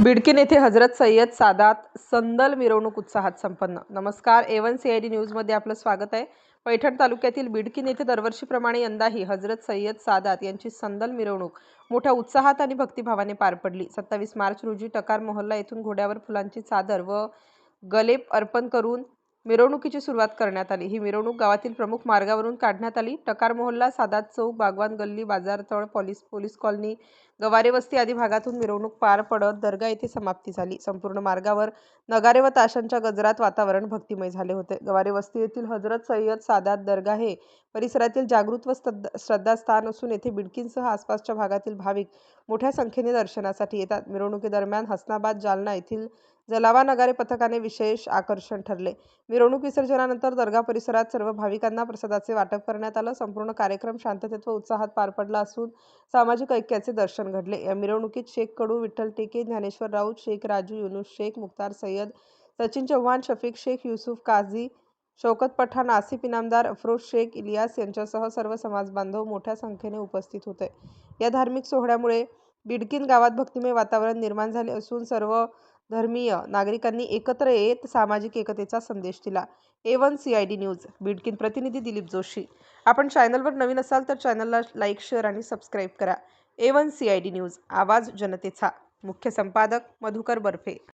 बिडकीन येथे हजरत सय्यद सादात संदल मिरवणूक उत्साहात संपन्न। नमस्कार, A1 CID न्यूजमध्ये आपलं स्वागत आहे। पैठण तालुक्यातील बिडकीन येथे दरवर्षीप्रमाणे यंदाही हजरत सय्यद सादात यांची संदल मिरवणूक मोठ्या उत्साहात आणि भक्तिभावाने पार पडली। 27 मार्च रोजी टकार मोहल्ला येथून घोड्यावर फुलांची चादर व गलेप अर्पण करून मिरवणुकीची सुरुवात करण्यात आली। ही मिरवणूक गावातील प्रमुख मार्गावरून काढण्यात आली। टकार मोहल्ला, सादात चौक, बागवान गल्ली, बाजारतळ, पोलीस कॉलनी, गवारे वस्ती आदी भागातून मिरवणूक पार पडत दर्गा येथे समाप्ती झाली। संपूर्ण मार्गावर नगारे व ताशांच्या गजरात वातावरण भक्तिमय झाले होते। गवारे वस्ती येथील हजरत सय्यद सादात दर्गा हे परिसरातील जागृत व श्रद्धास्थान असून येथे बिडकीनसह आसपासच्या भागातील भाविक मोठ्या संख्येने दर्शनासाठी येतात। मिरवणुकीदरम्यान हसनाबाद, जालना येथील जलावा नगारे पथकाने विशेष आकर्षण ठरले। मिरवणूक विसर्जनानंतर दर्गा परिसरात सर्व भाविकांना प्रसादाचे वाटप करण्यात आलं। संपूर्ण कार्यक्रम शांततेत व उत्साहात पार पडला असून सामाजिक ऐक्याचे दर्शन घडले। या मिरवणुकीत शेख कडू, विठ्ठल टेके, ज्ञानेश्वर राऊत, शेख राजू, युनुस शेख, मुख्तार सय्यद, सचिन चव्हाण, शफीक शेख, युसुफ काझी, शौकत पठाण, आसिफ इनामदार, अफरोज शेख, इलियास यांच्यासह सर्व समाजबांधव मोठ्या संख्येने उपस्थित होते। या धार्मिक सोहळ्यामुळे बिडकीन गावात भक्तिमय वातावरण निर्माण झाले असून सर्व धर्मीय नागरिकांनी एकत्र येत सामाजिक एकतेचा संदेश दिला। A1 CID न्यूज बिडकीन प्रतिनिधी दिलीप जोशी। आपण चॅनलवर नवीन असाल तर चॅनलला लाईक, शेअर आणि सबस्क्राईब करा। A1 CID न्यूज, आवाज जनतेचा। मुख्य संपादक मधुकर बर्फे।